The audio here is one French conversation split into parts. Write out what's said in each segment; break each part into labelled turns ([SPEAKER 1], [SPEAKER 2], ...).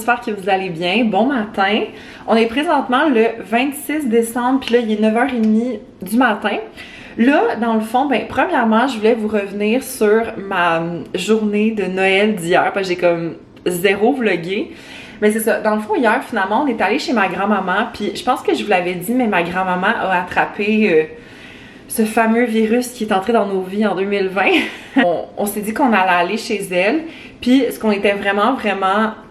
[SPEAKER 1] j'espère que vous allez bien. Bon matin. On est présentement le 26 décembre, puis là, il est 9h30 du matin. Là, dans le fond, ben, premièrement, je voulais vous revenir sur ma journée de Noël d'hier, parce que j'ai comme zéro vlogué. Mais c'est ça, dans le fond, hier, finalement, on est allé chez ma grand-maman, puis je pense que je vous l'avais dit, mais ma grand-maman a attrapé ce fameux virus qui est entré dans nos vies en 2020. on s'est dit qu'on allait aller chez elle, puis ce qu'on était vraiment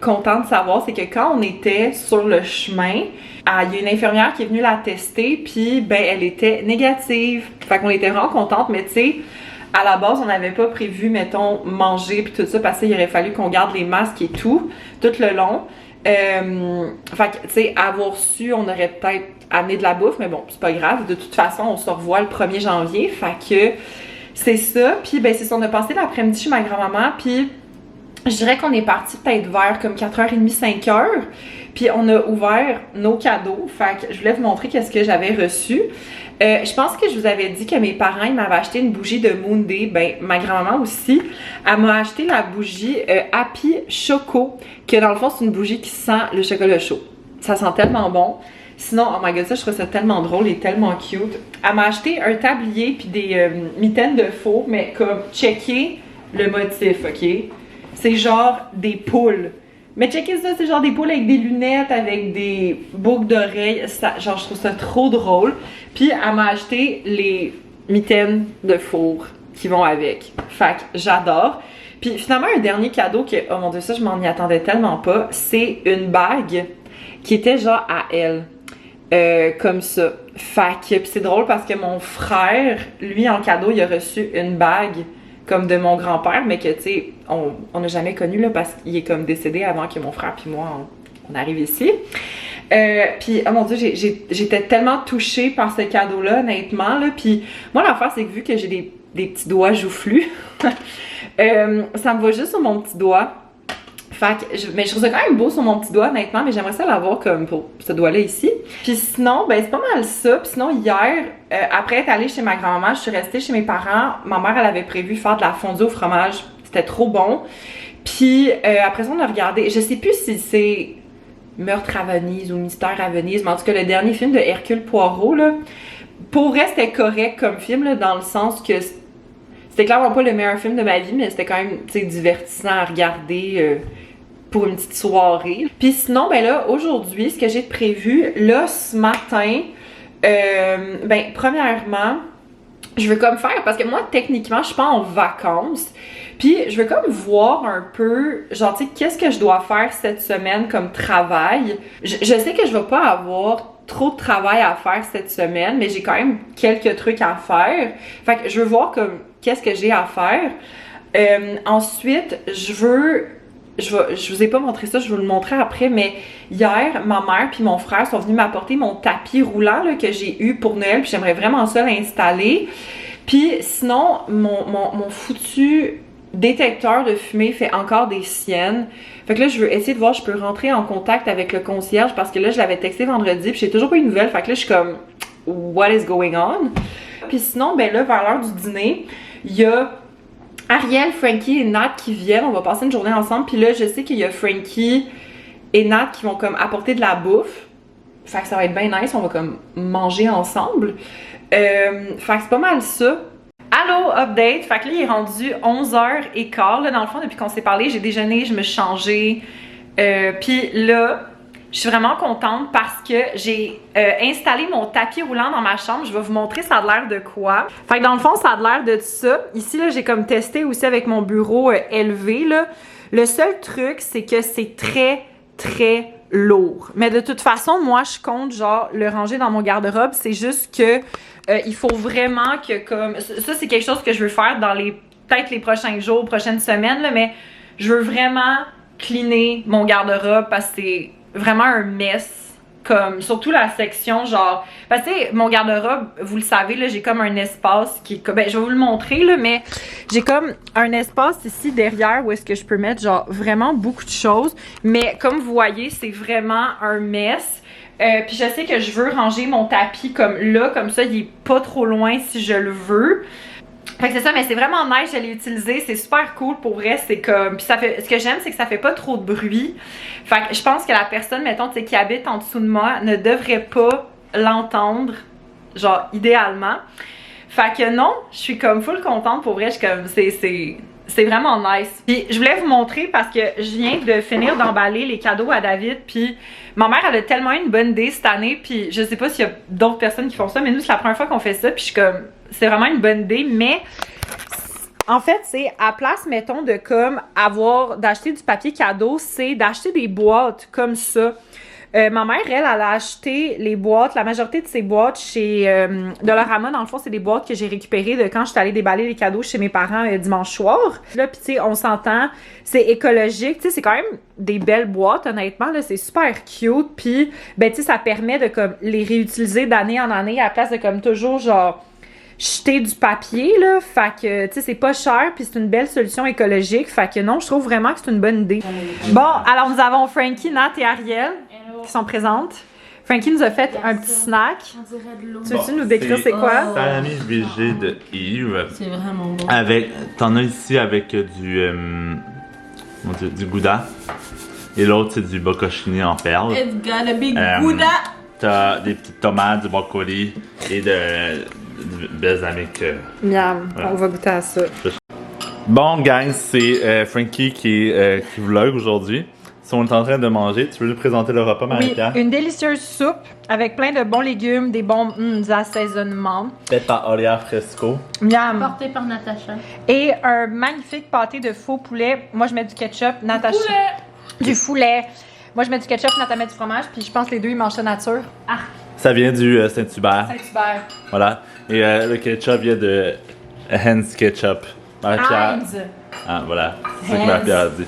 [SPEAKER 1] content de savoir, c'est que quand on était sur le chemin, il y a une infirmière qui est venue la tester, puis ben elle était négative. Fait qu'on était vraiment contente, mais tu sais, à la base, on n'avait pas prévu, mettons, manger puis tout ça, parce qu'il aurait fallu qu'on garde les masques et tout le long. Fait que, tu sais, avoir su, on aurait peut-être amené de la bouffe, mais bon, c'est pas grave. De toute façon, on se revoit le 1er janvier, fait que c'est ça. Puis, ben, c'est ça, on a passé l'après-midi chez ma grand-maman, puis je dirais qu'on est parti peut-être vers comme 4h30, 5h. Puis on a ouvert nos cadeaux, fait que je voulais vous montrer qu'est-ce que j'avais reçu. Je pense que je vous avais dit que mes parents, ils m'avaient acheté une bougie de Moon Day. Ben, ma grand-maman aussi, elle m'a acheté la bougie Happy Choco, que dans le fond, c'est une bougie qui sent le chocolat chaud. Ça sent tellement bon. Sinon, oh my god, ça, je trouve ça tellement drôle et tellement cute. Elle m'a acheté un tablier puis des mitaines de faux, mais comme, checker le motif, ok? C'est genre des poules. Mais checkez ça, c'est genre des poules avec des lunettes, avec des boucles d'oreilles. Genre, je trouve ça trop drôle. Puis, elle m'a acheté les mitaines de four qui vont avec. Fait que j'adore. Puis, finalement, un dernier cadeau que, oh mon dieu, ça, je m'en y attendais tellement pas. C'est une bague qui était genre à elle. Comme ça. Fait que, puis c'est drôle parce que mon frère, lui, en cadeau, il a reçu une bague comme de mon grand-père, mais que, tu sais, on n'a jamais connu, là, parce qu'il est comme décédé avant que mon frère puis moi, on arrive ici. Puis, oh mon dieu, j'étais tellement touchée par ce cadeau-là, honnêtement, là. Puis, moi, l'affaire, c'est que vu que j'ai des petits doigts joufflus, ça me va juste sur mon petit doigt. Fait que, mais je trouve ça quand même beau sur mon petit doigt, honnêtement, mais j'aimerais ça l'avoir comme pour ce doigt-là ici. Puis sinon, ben c'est pas mal ça. Puis sinon, hier, après être allée chez ma grand-maman, je suis restée chez mes parents. Ma mère, elle avait prévu faire de la fondue au fromage. C'était trop bon. Puis après ça, on a regardé, je sais plus si c'est Meurtre à Venise ou Mystère à Venise, mais en tout cas, le dernier film de Hercule Poirot, là, pour vrai, c'était correct comme film, là, dans le sens que c'était clairement pas le meilleur film de ma vie, mais c'était quand même, tu sais, divertissant à regarder pour une petite soirée. Puis sinon, ben là, aujourd'hui, ce que j'ai prévu, là, ce matin, ben, premièrement, je veux comme faire, parce que moi, techniquement, je suis pas en vacances, puis je veux comme voir un peu, genre, tu sais, qu'est-ce que je dois faire cette semaine comme travail. Je sais que je vais pas avoir trop de travail à faire cette semaine, mais j'ai quand même quelques trucs à faire. Fait que je veux voir comme qu'est-ce que j'ai à faire. Ensuite, je vous ai pas montré ça, je vais vous le montrer après, mais hier, ma mère puis mon frère sont venus m'apporter mon tapis roulant là, que j'ai eu pour Noël, puis j'aimerais vraiment ça l'installer. Puis sinon, mon foutu détecteur de fumée fait encore des siennes. Fait que là, je veux essayer de voir si je peux rentrer en contact avec le concierge, parce que là, je l'avais texté vendredi, puis j'ai toujours pas eu de nouvelles. Fait que là, je suis comme, what is going on? Puis sinon, ben là, vers l'heure du dîner, il y a Ariel, Frankie et Nat qui viennent, on va passer une journée ensemble, puis là, je sais qu'il y a Frankie et Nat qui vont comme apporter de la bouffe, fait que ça va être bien nice, on va comme manger ensemble, fait que c'est pas mal ça. Allô, update, fait que là, il est rendu 11h15, là, dans le fond, depuis qu'on s'est parlé, j'ai déjeuné, je me suis changée, puis là, je suis vraiment contente parce que j'ai installé mon tapis roulant dans ma chambre. Je vais vous montrer ça a l'air de quoi. Fait que dans le fond, ça a l'air de ça. Ici, là, j'ai comme testé aussi avec mon bureau élevé, là. Le seul truc, c'est que c'est très lourd. Mais de toute façon, moi, je compte, genre, le ranger dans mon garde-robe. C'est juste que il faut vraiment que, comme... Ça, c'est quelque chose que je veux faire dans peut-être les prochains jours, prochaines semaines, là, mais je veux vraiment cleaner mon garde-robe parce que c'est vraiment un mess, comme surtout la section genre, parce que mon garde-robe, vous le savez là, j'ai comme un espace qui est, ben je vais vous le montrer là, mais j'ai comme un espace ici derrière où est-ce que je peux mettre genre vraiment beaucoup de choses, mais comme vous voyez, c'est vraiment un mess. Puis je sais que je veux ranger mon tapis comme là, comme ça, il est pas trop loin si je le veux. Fait que c'est ça, mais c'est vraiment nice, je l'ai utilisé, c'est super cool pour vrai, c'est comme... Puis ça fait... Ce que j'aime, c'est que ça fait pas trop de bruit. Fait que je pense que la personne, mettons, tu sais, qui habite en dessous de moi ne devrait pas l'entendre, genre, idéalement. Fait que non, je suis comme full contente pour vrai, je suis comme... C'est vraiment nice. Puis je voulais vous montrer parce que je viens de finir d'emballer les cadeaux à David, puis ma mère elle a tellement eu une bonne idée cette année, puis je sais pas s'il y a d'autres personnes qui font ça, mais nous c'est la première fois qu'on fait ça, puis je suis comme, c'est vraiment une bonne idée, mais en fait c'est à place, mettons, de comme d'acheter du papier cadeau, c'est d'acheter des boîtes comme ça. Ma mère, elle a acheté les boîtes, la majorité de ses boîtes chez Dollarama. Dans le fond, c'est des boîtes que j'ai récupérées de quand je suis allée déballer les cadeaux chez mes parents dimanche soir. Là, puis tu sais, on s'entend, c'est écologique. Tu sais, c'est quand même des belles boîtes, honnêtement. Là, c'est super cute. Puis, ben tu sais, ça permet de comme les réutiliser d'année en année à la place de comme toujours, genre, jeter du papier, là. Fait que, tu sais, c'est pas cher, puis c'est une belle solution écologique. Fait que non, je trouve vraiment que c'est une bonne idée. Bon, alors nous avons Frankie, Nat et Ariel qui sont présentes. Frankie nous a fait un petit snack.
[SPEAKER 2] On dirait de l'eau.
[SPEAKER 1] Tu veux-tu nous décrire c'est quoi?
[SPEAKER 3] C'est un ami végé de Yves.
[SPEAKER 2] C'est vraiment bon.
[SPEAKER 3] T'en as ici avec du gouda. Et l'autre, c'est du bocconcini en perles.
[SPEAKER 2] It's gotta be gouda.
[SPEAKER 3] T'as des petites tomates, du brocoli et du balsamique.
[SPEAKER 1] Miam,
[SPEAKER 3] Voilà.
[SPEAKER 1] on va goûter à ça.
[SPEAKER 3] Bon, gang, c'est Frankie qui vlog aujourd'hui. Si on est en train de manger, tu veux lui présenter le repas,
[SPEAKER 1] Oui,
[SPEAKER 3] Marie-Pierre?
[SPEAKER 1] une délicieuse soupe avec plein de bons légumes, des bons assaisonnements.
[SPEAKER 3] Faite par Olia Fresco.
[SPEAKER 1] Miam.
[SPEAKER 2] Porté par Natacha.
[SPEAKER 1] Et un magnifique pâté de faux poulet. Moi, je mets du ketchup. Natacha. Du poulet. Moi, je mets du ketchup, Natacha met du fromage. Puis je pense que les deux, ils mangent ça nature. Ah,
[SPEAKER 3] Ça vient du Saint-Hubert.
[SPEAKER 1] Saint-Hubert.
[SPEAKER 3] Voilà. Et le ketchup vient de Heinz Ketchup. Marie-Pierre.
[SPEAKER 1] Heinz.
[SPEAKER 3] Ah, voilà. C'est ce que Marie-Pierre a dit.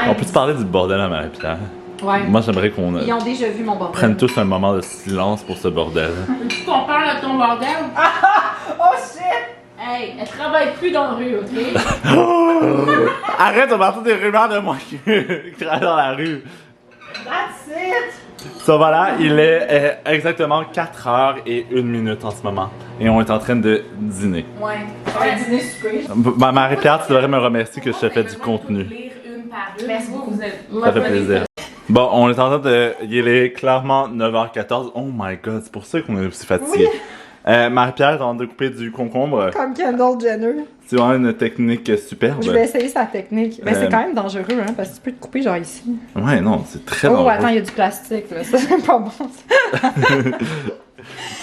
[SPEAKER 3] On peut te parler du bordel à Marie-Pierre?
[SPEAKER 1] Ouais.
[SPEAKER 3] Moi, j'aimerais qu'on
[SPEAKER 1] Ils ont déjà vu mon bordel.
[SPEAKER 3] prenne tous un moment de silence pour ce bordel.
[SPEAKER 2] Tu qu'on parle de ton bordel?
[SPEAKER 1] Oh shit!
[SPEAKER 2] Hey, elle travaille plus dans la rue, ok?
[SPEAKER 3] Arrête, on va entendre des rumeurs de moi qui travaille dans la rue.
[SPEAKER 1] That's it!
[SPEAKER 3] So voilà, il est exactement 4h01 en ce moment. Et on est en train de dîner.
[SPEAKER 1] Ouais. On va dîner souper.
[SPEAKER 3] Marie-Pierre, tu devrais me remercier que je te fais du contenu.
[SPEAKER 2] Lire une par une.
[SPEAKER 1] Merci beaucoup.
[SPEAKER 2] Vous êtes...
[SPEAKER 3] Ça fait plaisir. Bon, on est en train de... Il est clairement 9h14. Oh my god, c'est pour ça qu'on est aussi fatigué. Marie-Pierre est en train de couper du concombre.
[SPEAKER 1] Comme Kendall Jenner.
[SPEAKER 3] C'est vraiment une technique superbe.
[SPEAKER 1] Je vais essayer sa technique. Mais c'est quand même dangereux, hein, parce que tu peux te couper genre ici.
[SPEAKER 3] Ouais, non, c'est très
[SPEAKER 1] Oh,
[SPEAKER 3] dangereux.
[SPEAKER 1] attends, il y a du plastique, là. Ça, c'est pas bon, ça.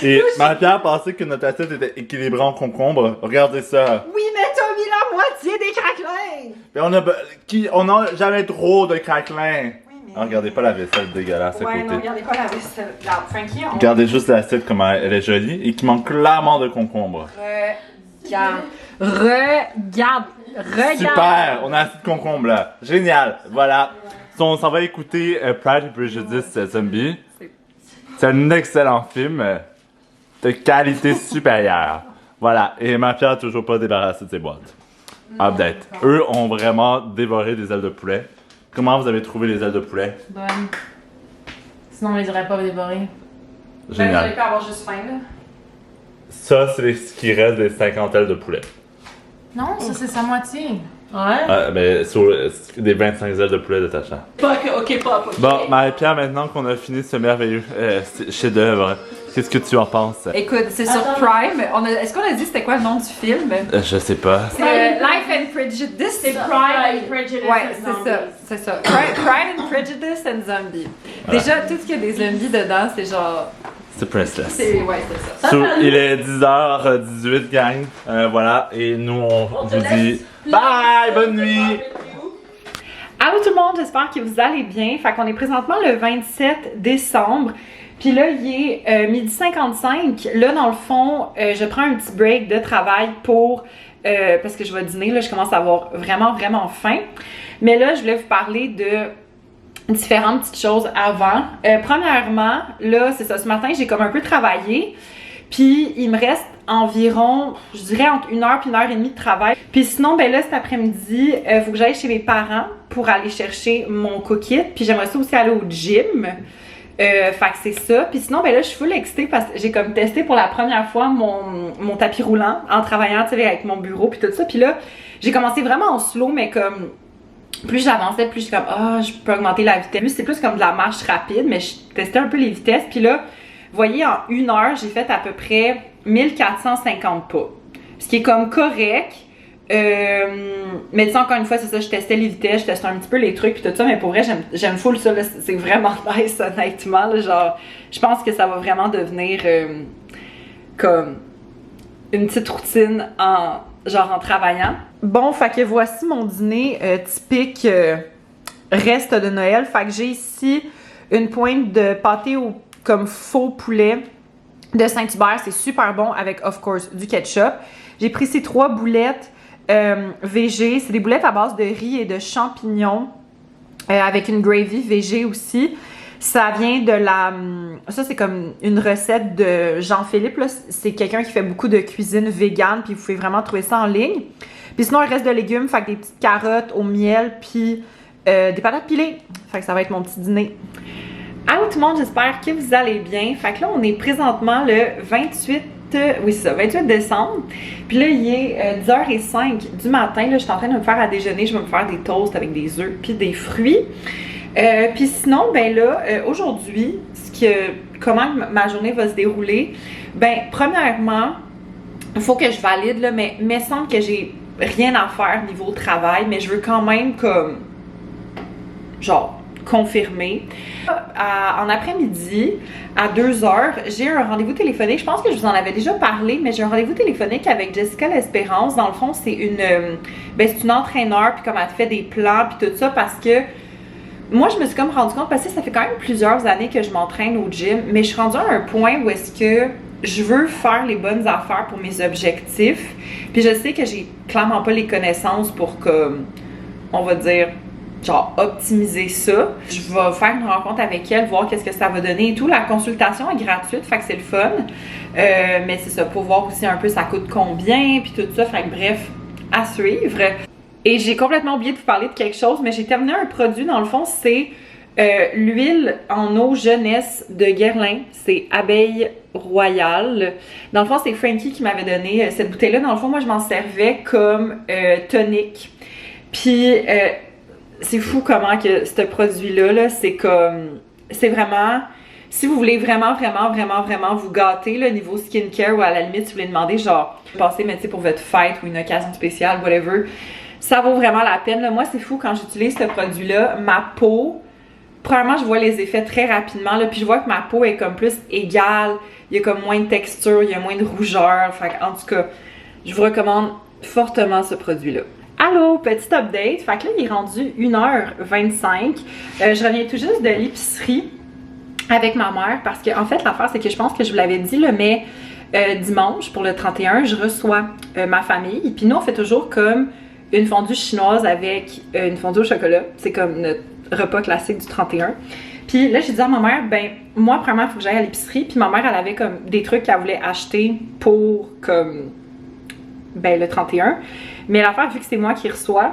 [SPEAKER 3] Et Marie-Pierre pensait que notre assiette était équilibrée en concombre. Regardez ça.
[SPEAKER 1] Oui, mais t'as mis la moitié des craquelins!
[SPEAKER 3] Mais on a jamais trop de craquelins.
[SPEAKER 1] Oui, mais...
[SPEAKER 3] Ah, regardez pas la vaisselle dégueulasse à
[SPEAKER 1] Ouais,
[SPEAKER 3] côté.
[SPEAKER 1] non, regardez pas la vaisselle. Regarde, Frankie, on...
[SPEAKER 3] Regardez juste l'assiette comme elle est jolie et qui manque clairement de concombre.
[SPEAKER 1] Regarde. Regarde.
[SPEAKER 3] Super! On a assez de concombre là. Génial! Voilà. So, on s'en va écouter Pride and Prejudice Zombie. C'est un excellent film de qualité supérieure. Voilà. Et ma Pierre a toujours pas débarrassé de ses boîtes. Update. Eux ont vraiment dévoré des ailes de poulet. Comment vous avez trouvé les ailes de poulet?
[SPEAKER 2] Bonne. Sinon, on les aurait pas dévorées.
[SPEAKER 3] Génial.
[SPEAKER 1] J'aurais pu avoir juste faim, là.
[SPEAKER 3] Ça, c'est ce qui reste des 50 ailes de poulet.
[SPEAKER 2] Non, ça, c'est sa moitié. Ouais?
[SPEAKER 3] Mais sur des 25 ailes de poulet de Tacha.
[SPEAKER 2] Ok, pas.
[SPEAKER 3] Bon, Marie-Pierre, maintenant qu'on a fini ce merveilleux chef-d'œuvre, qu'est-ce que tu en penses?
[SPEAKER 1] Écoute, c'est sur Prime. Est-ce qu'on a dit c'était quoi le nom du film?
[SPEAKER 3] Je sais pas.
[SPEAKER 1] C'est Life and Prejudice.
[SPEAKER 2] C'est Pride and Prejudice.
[SPEAKER 1] Ouais, c'est ça. Pride and Prejudice and Zombie. Déjà, tout ce qu'il y a des zombies dedans, c'est genre...
[SPEAKER 3] C'est Princess.
[SPEAKER 1] Ouais, c'est ça.
[SPEAKER 3] So, il est 10h18, gang. Voilà, et nous, on vous dit bye, bonne nuit!
[SPEAKER 1] Allô tout le monde, j'espère que vous allez bien. Fait qu'on est présentement le 27 décembre. Puis là, il est 12h55. Là, dans le fond, je prends un petit break de travail pour... parce que je vais dîner, là, je commence à avoir vraiment faim. Mais là, je voulais vous parler de différentes petites choses avant. Premièrement, là, c'est ça, ce matin, j'ai comme un peu travaillé. Puis, il me reste environ, je dirais, entre 1h et 1h30 de travail. Puis sinon, ben là, cet après-midi, faut que j'aille chez mes parents pour aller chercher mon cookit. Puis j'aimerais ça aussi aller au gym. Fait que c'est ça. Puis sinon, ben là, je suis full excitée parce que j'ai comme testé pour la première fois mon tapis roulant en travaillant, tu sais, avec mon bureau puis tout ça. Puis là, j'ai commencé vraiment en slow, mais comme plus j'avançais, plus j'étais comme je peux augmenter la vitesse. C'est plus comme de la marche rapide, mais je testais un peu les vitesses. Puis là, vous voyez, en 1 heure, j'ai fait à peu près 1450 pas. Ce qui est comme correct. Mais tu sais, encore une fois, c'est ça, je testais les vitesses, je testais un petit peu les trucs pis tout ça, mais pour vrai, j'aime full ça, c'est vraiment nice, honnêtement, là, genre, je pense que ça va vraiment devenir comme une petite routine en travaillant. Bon, fait que voici mon dîner typique reste de Noël, fait que j'ai ici une pointe de pâté au comme faux poulet de Saint-Hubert, c'est super bon avec, of course, du ketchup. J'ai pris ces 3 boulettes VG, c'est des boulettes à base de riz et de champignons avec une gravy VG aussi. Ça vient de ça c'est comme une recette de Jean-Philippe, c'est quelqu'un qui fait beaucoup de cuisine végane, puis vous pouvez vraiment trouver ça en ligne. Puis sinon, il reste de légumes, fait que des petites carottes au miel, puis des patates pilées. Fait que ça va être mon petit dîner. Allô tout le monde, j'espère que vous allez bien. Fait que là, on est présentement le 28 décembre. Puis là, il est 10h05 du matin. Là, je suis en train de me faire à déjeuner. Je vais me faire des toasts avec des œufs puis des fruits. Puis sinon, ben là, aujourd'hui, comment ma journée va se dérouler? Ben, premièrement, il faut que je valide, là, mais il me semble que j'ai rien à faire niveau travail, mais je veux quand même comme, genre, confirmé. En après-midi, à 2h, j'ai un rendez-vous téléphonique. Je pense que je vous en avais déjà parlé, mais j'ai un rendez-vous téléphonique avec Jessica L'Espérance. Dans le fond, c'est une entraîneur, puis comme elle fait des plans, puis tout ça, parce que moi, je me suis comme rendu compte, parce que ça fait quand même plusieurs années que je m'entraîne au gym, mais je suis rendue à un point où est-ce que je veux faire les bonnes affaires pour mes objectifs. Puis je sais que j'ai clairement pas les connaissances pour, comme, on va dire, genre optimiser ça. Je vais faire une rencontre avec elle, voir qu'est-ce que ça va donner et tout. La consultation est gratuite, fait que c'est le fun. Mais c'est ça, pour voir aussi un peu ça coûte combien, puis tout ça. Fait que bref, à suivre. Et j'ai complètement oublié de vous parler de quelque chose, mais j'ai terminé un produit, dans le fond, c'est l'huile en eau jeunesse de Guerlain. C'est Abeille Royale. Dans le fond, c'est Frankie qui m'avait donné cette bouteille-là. Dans le fond, moi, je m'en servais comme tonique. Puis c'est fou comment que ce produit-là, là, c'est comme, c'est vraiment, si vous voulez vraiment vous gâter, là, niveau skincare, ou à la limite, si vous voulez demander, genre, passer, mais tu sais, pour votre fête ou une occasion spéciale, whatever, ça vaut vraiment la peine, là. Moi, c'est fou, quand j'utilise ce produit-là, ma peau, premièrement, je vois les effets très rapidement, là, puis je vois que ma peau est comme plus égale, il y a comme moins de texture, il y a moins de rougeur, fait en tout cas, je vous recommande fortement ce produit-là. Allô, petit update. Fait que là, il est rendu 1h25. Je reviens tout juste de l'épicerie avec ma mère parce que, en fait, l'affaire, c'est que je pense que je vous l'avais dit, là, mais dimanche, pour le 31, je reçois ma famille. Puis nous, on fait toujours comme une fondue chinoise avec une fondue au chocolat. C'est comme notre repas classique du 31. Puis là, j'ai dit à ma mère, ben, moi, premièrement, il faut que j'aille à l'épicerie. Puis ma mère, elle avait comme des trucs qu'elle voulait acheter pour, comme, ben, le 31. Mais l'affaire, vu que c'est moi qui reçois,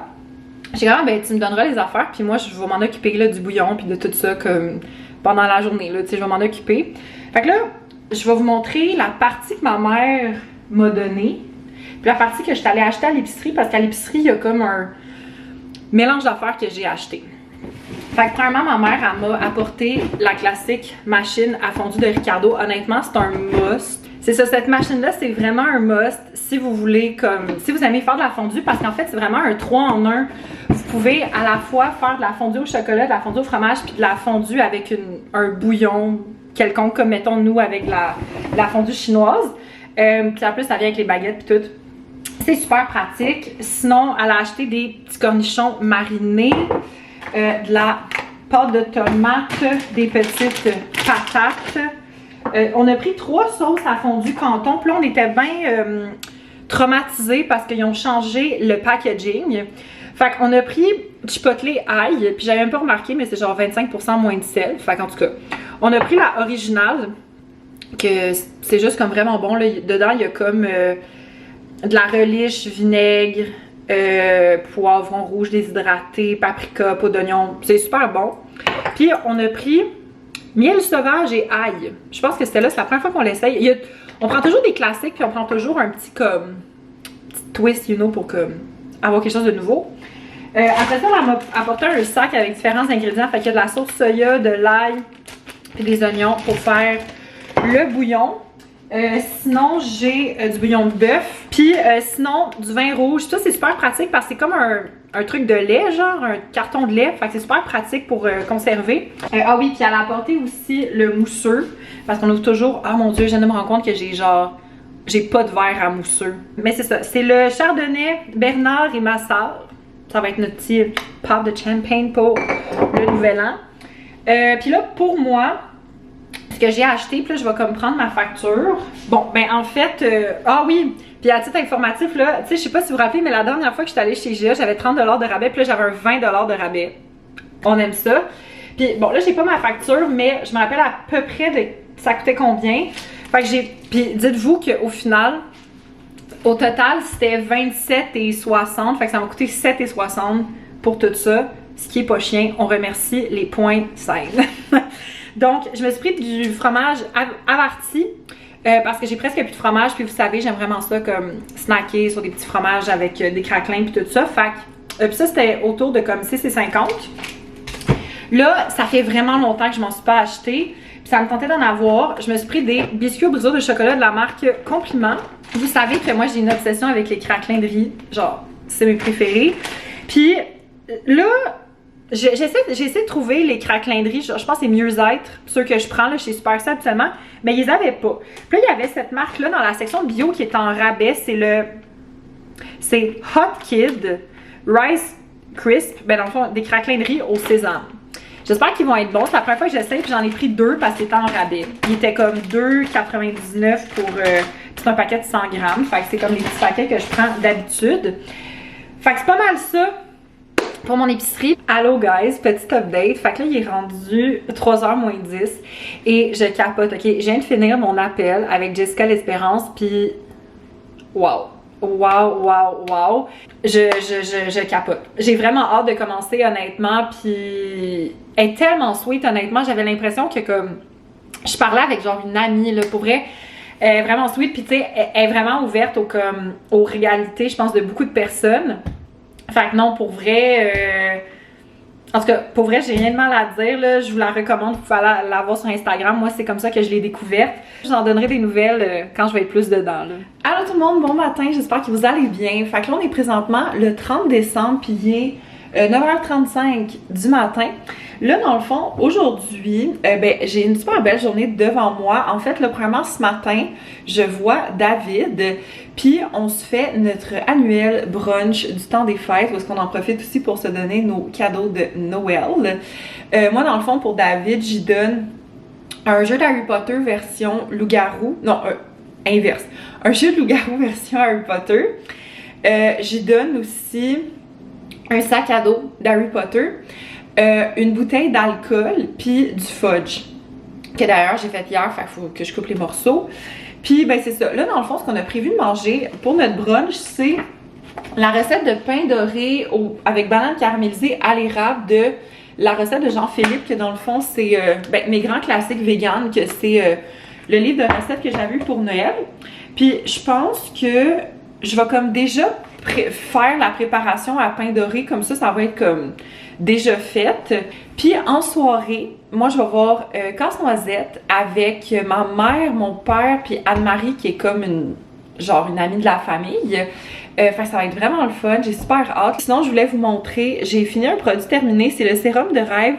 [SPEAKER 1] j'ai quand même, ben, tu me donneras les affaires, puis moi, je vais m'en occuper, là, du bouillon, puis de tout ça, comme, pendant la journée, là, tu sais, je vais m'en occuper. Fait que là, je vais vous montrer la partie que ma mère m'a donnée, puis la partie que je suis allée acheter à l'épicerie, parce qu'à l'épicerie, il y a comme un mélange d'affaires que j'ai acheté. Fait que premièrement, ma mère, elle m'a apporté la classique machine à fondue de Ricardo. Honnêtement, c'est un must. C'est ça, cette machine-là, c'est vraiment un must si vous voulez, comme, si vous aimez faire de la fondue, parce qu'en fait, c'est vraiment un 3 en 1. Vous pouvez à la fois faire de la fondue au chocolat, de la fondue au fromage, puis de la fondue avec un bouillon quelconque, comme mettons nous avec la fondue chinoise. Puis en plus, ça vient avec les baguettes puis tout. C'est super pratique. Sinon, elle a acheté des petits cornichons marinés, de la pâte de tomate, des petites patates. On a pris 3 sauces à fondue Canton. Puis là, on était bien traumatisés parce qu'ils ont changé le packaging. Fait qu'on a pris chipotle ail. Puis j'avais même pas remarqué, mais c'est genre 25% moins de sel. Fait qu'en tout cas, on a pris la originale, que c'est juste comme vraiment bon. Là. Dedans, il y a comme de la relish, vinaigre, poivron rouge déshydraté, paprika, peau d'oignon. C'est super bon. Puis on a pris miel sauvage et ail. Je pense que c'était là, c'est la première fois qu'on l'essaye. On prend toujours des classiques, puis on prend toujours un petit comme petit twist, you know, pour comme avoir quelque chose de nouveau. Après ça, elle m'a apporté un sac avec différents ingrédients. Fait qu'il y a de la sauce soya, de l'ail, puis des oignons pour faire le bouillon. Sinon, j'ai du bouillon de bœuf. Puis sinon, du vin rouge. Ça, c'est super pratique parce que c'est comme un truc de lait, genre un carton de lait. Fait que c'est super pratique pour conserver. Ah oui, puis elle a apporté aussi le mousseux. Parce qu'on ouvre toujours... Ah mon Dieu, je viens de me rendre compte que j'ai pas de verre à mousseux. Mais c'est ça. C'est le Chardonnay, Bernard et Massard. Ça va être notre petit pop de champagne pour le nouvel an. Puis là, pour moi... ce que j'ai acheté, puis là, je vais comme prendre ma facture. Bon, ben en fait, ah oui, puis à titre informatif, là, tu sais, je sais pas si vous vous rappelez, mais la dernière fois que j'étais allée chez IGA, j'avais 30 $ de rabais, puis là, j'avais un 20 $ de rabais. On aime ça. Puis bon, là, j'ai pas ma facture, mais je me rappelle à peu près de ça coûtait combien. Fait que j'ai, puis dites-vous qu'au final, au total, c'était 27,60. Fait que ça m'a coûté 7,60 pour tout ça, ce qui est pas chien. On remercie les points scènes. Donc, je me suis pris du fromage averti parce que j'ai presque plus de fromage. Puis vous savez, j'aime vraiment ça comme snacker sur des petits fromages avec des craquelins puis tout ça. Fait que, puis ça, c'était autour de comme 6,50. Là, ça fait vraiment longtemps que je m'en suis pas acheté. Puis ça me tentait d'en avoir. Je me suis pris des biscuits au brisou de chocolat de la marque Compliment. Vous savez que moi, j'ai une obsession avec les craquelins de riz. Genre, c'est mes préférés. Puis là... J'essaie de trouver les craquelins de riz, je pense que c'est Mieux-être, ceux que je prends là, chez Super C habituellement, mais ils avaient pas. Puis là, il y avait cette marque-là dans la section bio qui est en rabais, c'est Hot Kid Rice Crisp, ben dans le fond, des craquelins de riz au sésame. J'espère qu'ils vont être bons, c'est la première fois que j'essaie, puis j'en ai pris 2 parce qu'ils étaient en rabais. Ils étaient comme 2,99 pour c'est un paquet de 100 grammes, fait que c'est comme les petits paquets que je prends d'habitude. Fait que c'est pas mal ça pour mon épicerie. Allô guys, petit update. Fait que là, il est rendu 3h moins 10 et je capote, ok? Je viens de finir mon appel avec Jessica L'Espérance, puis wow! Je capote. J'ai vraiment hâte de commencer, honnêtement, puis elle est tellement sweet, honnêtement. J'avais l'impression que comme je parlais avec genre une amie, là, pour vrai. Elle est vraiment sweet, puis tu sais, elle est vraiment ouverte aux réalités, je pense, de beaucoup de personnes. Fait que non, pour vrai, en tout cas, pour vrai, j'ai rien de mal à dire, là. Je vous la recommande, vous pouvez aller la voir sur Instagram. Moi, c'est comme ça que je l'ai découverte. Je vous en donnerai des nouvelles quand je vais être plus dedans, là. Allô tout le monde, bon matin, j'espère que vous allez bien. Fait que là, on est présentement le 30 décembre, puis il est 9h35 du matin. Là, dans le fond, aujourd'hui, ben, j'ai une super belle journée devant moi. En fait, là, premièrement, ce matin, je vois David, puis on se fait notre annuel brunch du temps des fêtes, où est-ce qu'on en profite aussi pour se donner nos cadeaux de Noël. Moi, dans le fond, pour David, j'y donne un jeu d'Harry Potter version loup-garou. Non, inverse. Un jeu de loup-garou version Harry Potter. J'y donne aussi un sac à dos d'Harry Potter. Une bouteille d'alcool, puis du fudge, que d'ailleurs j'ai fait hier, fait qu'il faut que je coupe les morceaux. Puis ben c'est ça, là dans le fond ce qu'on a prévu de manger pour notre brunch, c'est la recette de pain doré avec banane caramélisée à l'érable de la recette de Jean-Philippe, que dans le fond c'est ben, mes grands classiques vegan, que c'est le livre de recettes que j'avais eu pour Noël. Puis je pense que je vais comme déjà faire la préparation à pain doré, comme ça va être comme déjà faite. Puis en soirée, moi je vais voir Casse-Noisette avec ma mère, mon père, puis Anne-Marie qui est comme une amie de la famille. Fait que ça va être vraiment le fun, j'ai super hâte. Sinon je voulais vous montrer, j'ai fini un produit terminé, c'est le sérum de rêve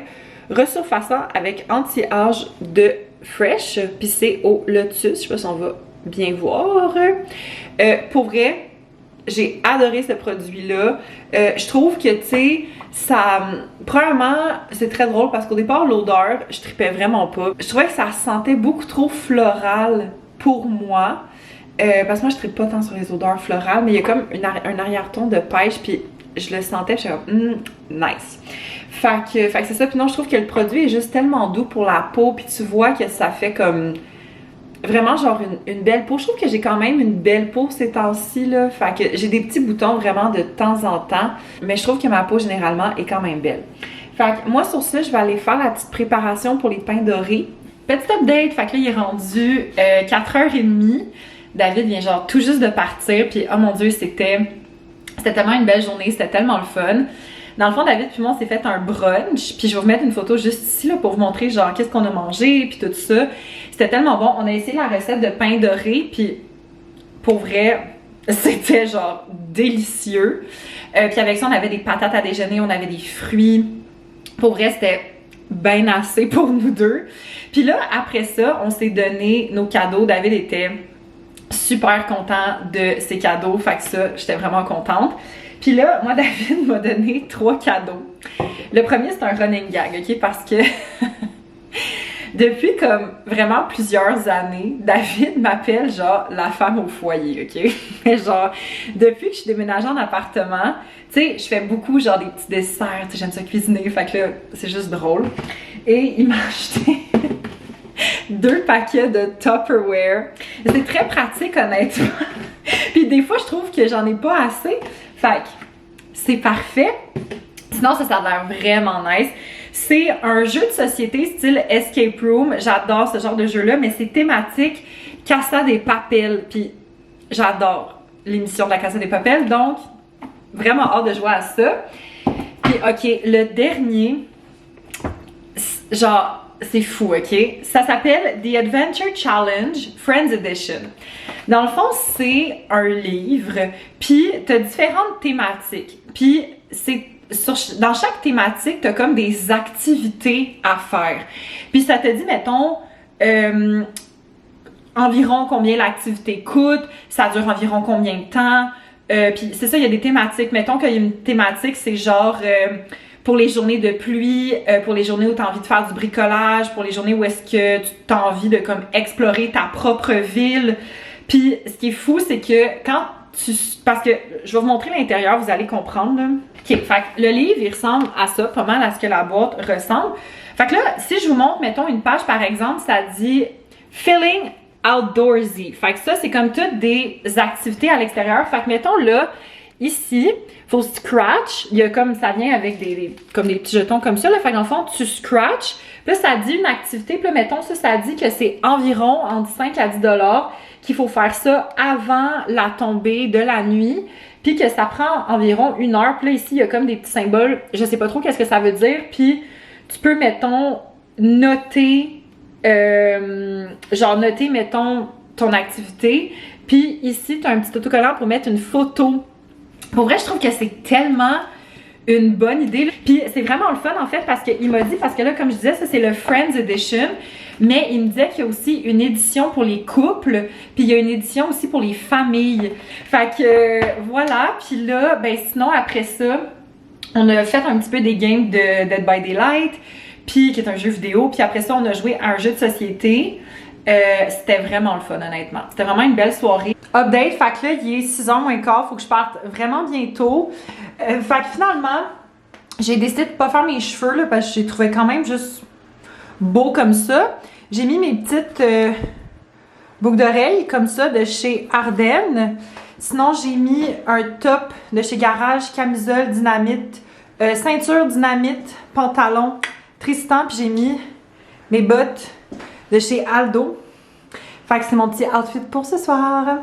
[SPEAKER 1] resurfaçant avec anti-âge de Fresh, puis c'est au lotus, je sais pas si on va bien voir. Pour vrai, j'ai adoré ce produit-là. Je trouve que, tu sais, ça... Premièrement, c'est très drôle parce qu'au départ, l'odeur, je tripais vraiment pas. Je trouvais que ça sentait beaucoup trop floral pour moi. Parce que moi, je tripe pas tant sur les odeurs florales, mais il y a comme un arrière-ton de pêche, puis je le sentais, puis j'étais comme, nice. Fait que c'est ça. Puis non, je trouve que le produit est juste tellement doux pour la peau, puis tu vois que ça fait comme... Vraiment genre une belle peau. Je trouve que j'ai quand même une belle peau ces temps-ci là. Fait que j'ai des petits boutons vraiment de temps en temps. Mais je trouve que ma peau généralement est quand même belle. Fait que moi, sur ça, je vais aller faire la petite préparation pour les pains dorés. Petit update, fait que là, il est rendu 4h30. David vient genre tout juste de partir, puis oh mon Dieu, c'était tellement une belle journée, c'était tellement le fun. Dans le fond, David puis moi, on s'est fait un brunch, puis je vais vous mettre une photo juste ici là, pour vous montrer genre qu'est-ce qu'on a mangé, puis tout ça. C'était tellement bon. On a essayé la recette de pain doré, puis pour vrai, c'était genre délicieux. Puis avec ça, on avait des patates à déjeuner, on avait des fruits. Pour vrai, c'était bien assez pour nous deux. Puis là, après ça, on s'est donné nos cadeaux. David était super content de ses cadeaux, fait que ça, j'étais vraiment contente. Puis là, moi, David m'a donné 3 cadeaux. Le premier, c'est un running gag, ok? Parce que depuis comme vraiment plusieurs années, David m'appelle genre la femme au foyer, ok? Mais genre, depuis que je suis déménagée en appartement, tu sais, je fais beaucoup genre des petits desserts, tu sais, j'aime ça cuisiner, fait que là, c'est juste drôle. Et il m'a acheté 2 paquets de Tupperware. C'est très pratique, honnêtement. Puis des fois, je trouve que j'en ai pas assez. Fait que c'est parfait. Sinon, ça a l'air vraiment nice. C'est un jeu de société style Escape Room. J'adore ce genre de jeu-là, mais c'est thématique Casa de Papel. Puis j'adore l'émission de la Casa de Papel, donc vraiment hâte de jouer à ça. Puis ok, le dernier, genre, c'est fou, ok? Ça s'appelle The Adventure Challenge Friends Edition. Dans le fond, c'est un livre, puis t'as différentes thématiques. Puis c'est dans chaque thématique, t'as comme des activités à faire. Puis ça te dit, mettons, environ combien l'activité coûte, ça dure environ combien de temps. Puis c'est ça, il y a des thématiques. Mettons qu'il y a une thématique, c'est genre pour les journées de pluie, pour les journées où tu as envie de faire du bricolage, pour les journées où est-ce que tu as envie de comme explorer ta propre ville. Puis ce qui est fou, c'est que quand tu... Parce que je vais vous montrer l'intérieur, vous allez comprendre. Là. OK, fait que le livre, il ressemble à ça, pas mal à ce que la boîte ressemble. Fait que là, si je vous montre, mettons, une page, par exemple, ça dit « Feeling outdoorsy ». Fait que ça, c'est comme toutes des activités à l'extérieur. Fait que mettons là, ici, faut scratch. Il y a comme, ça vient avec comme des petits jetons comme ça. Là. Fait que dans le fond, tu scratch. Puis là, ça dit une activité. Puis là, mettons, ça dit que c'est environ entre 5 à 10 $, qu'il faut faire ça avant la tombée de la nuit. Puis que ça prend environ 1 heure. Puis là, ici, il y a comme des petits symboles. Je sais pas trop qu'est-ce que ça veut dire. Puis tu peux, mettons, noter, mettons, ton activité. Puis ici, tu as un petit autocollant pour mettre une photo. Pour vrai, je trouve que c'est tellement une bonne idée. Puis c'est vraiment le fun en fait parce qu'il m'a dit, parce que là, comme je disais, ça c'est le Friends Edition, mais il me disait qu'il y a aussi une édition pour les couples, puis il y a une édition aussi pour les familles. Fait que voilà, puis là, ben sinon après ça, on a fait un petit peu des games de Dead by Daylight, puis qui est un jeu vidéo, puis après ça, on a joué à un jeu de société. C'était vraiment le fun, honnêtement. C'était vraiment une belle soirée. Update, fait que là, il est 6h moins quart, faut que je parte vraiment bientôt. Fait que finalement, j'ai décidé de pas faire mes cheveux, là, parce que je les trouvais quand même juste beaux comme ça. J'ai mis mes petites boucles d'oreilles comme ça de chez Ardennes. Sinon, j'ai mis un top de chez Garage, camisole dynamite, ceinture dynamite, pantalon Tristan, puis j'ai mis mes bottes de chez Aldo. Fait que c'est mon petit outfit pour ce soir.